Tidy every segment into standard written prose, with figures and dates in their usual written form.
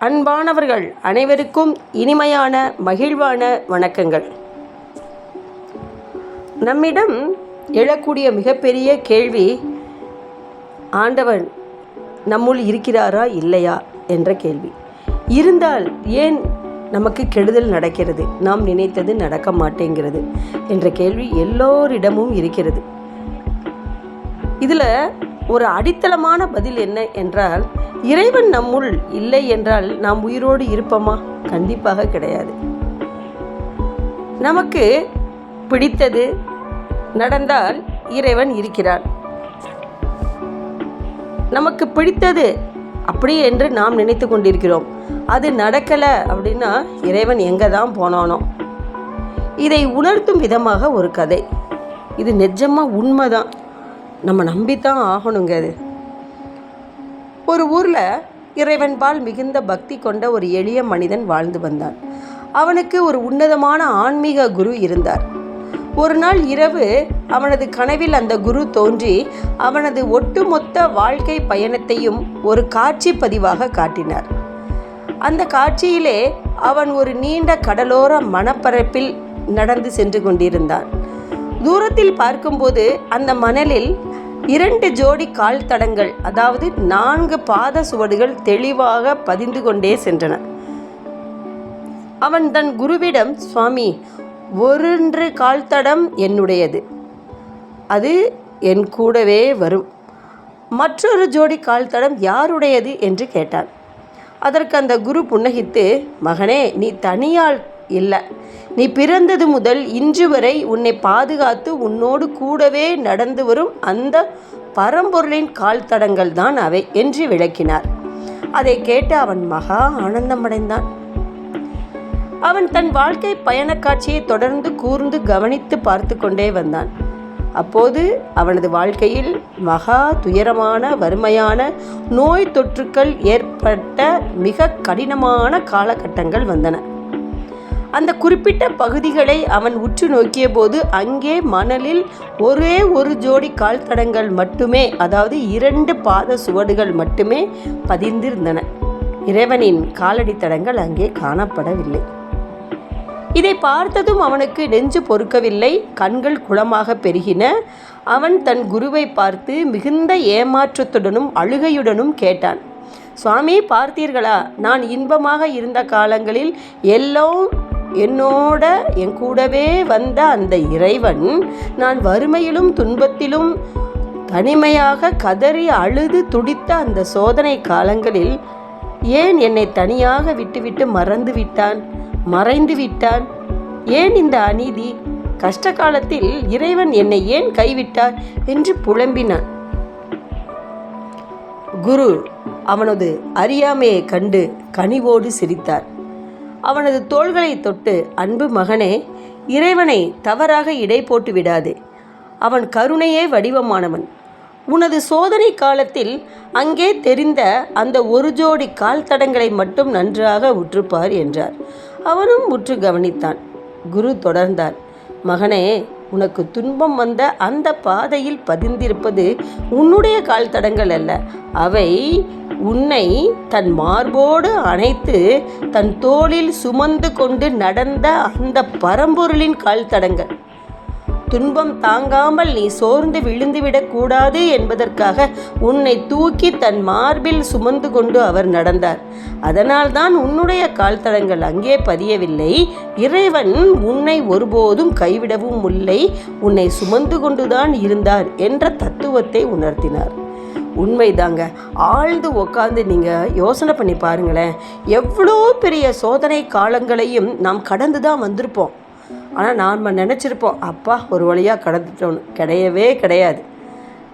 அன்பானவர்கள் அனைவருக்கும் இனிமையான மகிழ்வான வணக்கங்கள். நம்மிடம் எழக்கூடிய மிகப்பெரிய கேள்வி, ஆண்டவன் நம்முள் இருக்கிறாரா இல்லையா என்ற கேள்வி. இருந்தால் ஏன் நமக்கு கெடுதல் நடக்கிறது, நாம் நினைத்தது நடக்க மாட்டேங்கிறது என்ற கேள்வி எல்லோரிடமும் இருக்கிறது. இதில் ஒரு அடித்தளமான பதில் என்ன என்றால், இறைவன் நம்முள் இல்லை என்றால் நாம் உயிரோடு இருப்போமா? கண்டிப்பாக கிடையாது. நமக்கு பிடித்தது நடந்தால் இறைவன் இருக்கிறார். நமக்கு பிடித்தது அப்படி என்று நாம் நினைத்து கொண்டிருக்கிறோம். அது நடக்கலை அப்படின்னா இறைவன் எங்கே தான் போனானோ? இதை உணர்த்தும் விதமாக ஒரு கதை. இது நிஜமாக உண்மைதான், நம்ம நம்பித்தான் ஆகணுங்க. அது ஒரு ஊரில் இறைவன்பால் மிகுந்த பக்தி கொண்ட ஒரு எளிய மனிதன் வாழ்ந்து வந்தான். அவனுக்கு ஒரு உன்னதமான ஆன்மீக குரு இருந்தார். ஒரு நாள் இரவு அவனது கனவில் அந்த குரு தோன்றி அவனது ஒட்டுமொத்த வாழ்க்கை பயணத்தையும் ஒரு காட்சி பதிவாக காட்டினார். அந்த காட்சியிலே அவன் ஒரு நீண்ட கடலோர மணப்பரப்பில் நடந்து சென்று கொண்டிருந்தான். தூரத்தில் பார்க்கும்போது அந்த மணலில் 2 ஜோடி கால் தடங்கள், அதாவது 4 பாத சுவடுகள் தெளிவாக பதிந்து கொண்டே சென்றன. அவன் தன் குருவிடம், சுவாமி, 1 கால் தடம் என்னுடையது, அது என் கூடவே வரும். மற்றொரு ஜோடி கால் தடம் யாருடையது என்று கேட்டான். அதற்கு அந்த குரு புன்னகித்து, மகனே, நீ தனியாள் இல்லை, நீ பிறந்தது முதல் இன்று வரை உன்னை பாதுகாத்து உன்னோடு கூடவே நடந்து வரும் அந்த பரம்பொருளின் கால் தடங்கள் தான் அவை என்று விளக்கினார். அதை கேட்டு அவன் மகா ஆனந்தமடைந்தான். அவன் தன் வாழ்க்கை பயண காட்சியை தொடர்ந்து கூர்ந்து கவனித்து பார்த்து கொண்டே வந்தான். அப்போது அவனது வாழ்க்கையில் மகா துயரமான வறுமையான நோய் தொற்றுக்கள் ஏற்பட்ட மிக கடினமான காலகட்டங்கள் வந்தன. அந்த குறிப்பிட்ட பகுதிகளை அவன் உற்று நோக்கிய போது அங்கே மணலில் ஒரே ஒரு ஜோடி கால் தடங்கள் மட்டுமே, அதாவது 2 பாத சுவடுகள் மட்டுமே பதிந்திருந்தன. இறைவனின் காலடி தடங்கள் அங்கே காணப்படவில்லை. இதை பார்த்ததும் அவனுக்கு நெஞ்சு பொறுக்கவில்லை, கண்கள் குளமாக பெருகின. அவன் தன் குருவை பார்த்து மிகுந்த ஏமாற்றத்துடனும் அழுகையுடனும் கேட்டான், சுவாமி, பார்த்தீர்களா, நான் இன்பமாக இருந்த காலங்களில் எல்லாம் என்னோட என் கூடவே வந்த அந்த இறைவன் நான் வறுமையிலும் துன்பத்திலும் தனிமையாக கதறி அழுது துடித்த அந்த சோதனை காலங்களில் ஏன் என்னை தனியாக விட்டுவிட்டு மறைந்து விட்டான்? ஏன் இந்த அநீதி? கஷ்ட காலத்தில் இறைவன் என்னை ஏன் கைவிட்டார் என்று புலம்பினான். குரு அவனது அறியாமையை கண்டு கனிவோடு சிரித்தார். அவனது தோள்களை தொட்டு, அன்பு மகனே, இறைவனை தவறாக இடை போட்டு விடாதே. அவன் கருணையே வடிவமானவன். உனது சோதனை காலத்தில் அங்கே தெரிந்த அந்த 1 ஜோடி கால் தடங்களை மட்டும் நன்றாக உற்றுப்பார் என்றார். அவனும் உற்று கவனித்தான். குரு தொடர்ந்தார், மகனே, உனக்கு துன்பம் வந்த அந்த பாதையில் பதிந்திருப்பது உன்னுடைய கால் தடங்கள் அல்ல, அவை உன்னை தன் மார்போடு அணைத்து தன் தோளில் சுமந்து கொண்டு நடந்த அந்த பரம்பொருளின் கால் தடங்கள். துன்பம் தாங்காமல் நீ சோர்ந்து விழுந்துவிடக்கூடாது என்பதற்காக உன்னை தூக்கி தன் மார்பில் சுமந்து கொண்டு அவர் நடந்தார். அதனால்தான் உன்னுடைய கால் தடங்கள் அங்கே பதியவில்லை. இறைவன் உன்னை ஒருபோதும் கைவிடவும் இல்லை, உன்னை சுமந்து கொண்டுதான் இருந்தார் என்ற தத்துவத்தை உணர்த்தினார். உண்மைதாங்க. ஆழ்ந்து உட்காந்து நீங்கள் யோசனை பண்ணி பாருங்களேன். எவ்வளோ பெரிய சோதனை காலங்களையும் நாம் கடந்து தான் வந்திருப்போம். ஆனால் நாம் நினச்சிருப்போம், அப்பா ஒரு வழியாக கடந்துட்டோன்னு. கிடையவே கிடையாது.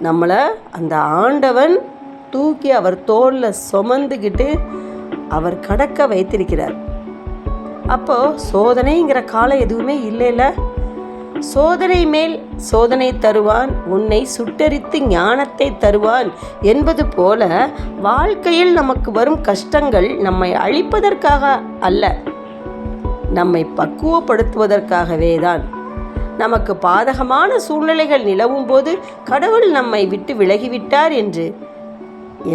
நம்மளை அந்த ஆண்டவன் தூக்கி அவர் தோளில் சுமந்துக்கிட்டு அவர் கடக்க வைத்திருக்கிறார். அப்போது சோதனைங்கிற காலம் எதுவுமே இல்லைல்ல. சோதனை மேல் சோதனை தருவான், உன்னை சுட்டரித்து ஞானத்தை தருவான் என்பது போல வாழ்க்கையில் நமக்கு வரும் கஷ்டங்கள் நம்மை அழிப்பதற்காக அல்ல, நம்மை பக்குவப்படுத்துவதற்காகவே தான். நமக்கு பாதகமான சூழ்நிலைகள் நிலவும் போது கடவுள் நம்மை விட்டு விலகிவிட்டார் என்று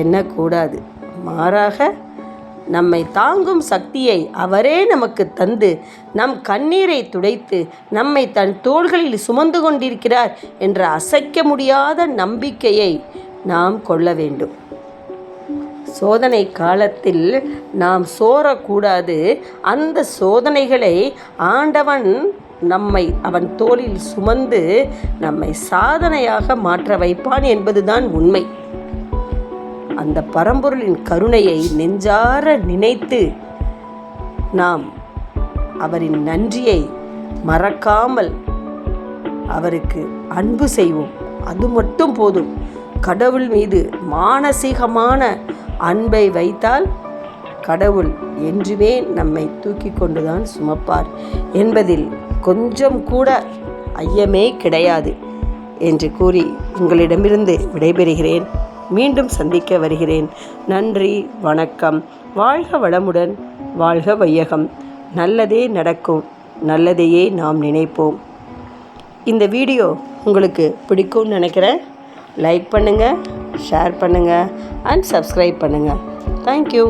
எண்ணக்கூடாது. மாறாக நம்மை தாங்கும் சக்தியை அவரே நமக்கு தந்து நம் கண்ணீரை துடைத்து நம்மை தன் தோள்களில் சுமந்து கொண்டிருக்கிறார் என்ற அசைக்க முடியாத நம்பிக்கையை நாம் கொள்ள வேண்டும். சோதனை காலத்தில் நாம் சோரக்கூடாது. அந்த சோதனைகளை ஆண்டவன் அவன் தோளில் சுமந்து நம்மை சாதனையாக மாற்ற வைப்பான் என்பதுதான் உண்மை. அந்த பரம்பொருளின் கருணையை நெஞ்சார நினைத்து நாம் அவரின் நன்றியை மறக்காமல் அவருக்கு அன்பு செய்வோம். அது மட்டும் போதும். கடவுள் மீது மானசீகமான அன்பை வைத்தால் கடவுள் என்றுமே நம்மை தூக்கி கொண்டுதான் சுமப்பார் என்பதில் கொஞ்சம் கூட ஐயமே கிடையாது என்று கூறி உங்களிடமிருந்து விடைபெறுகிறேன். மீண்டும் சந்திக்க வருகிறேன். நன்றி, வணக்கம். வாழ்க வளமுடன், வாழ்க வையகம். நல்லதே நடக்கும், நல்லதையே நாம் நினைப்போம். இந்த வீடியோ உங்களுக்கு பிடிக்கும்னு நினைக்கிறேன். லைக் பண்ணுங்கள், ஷேர் பண்ணுங்கள் அண்ட் சப்ஸ்கிரைப் பண்ணுங்கள். தேங்க்யூ.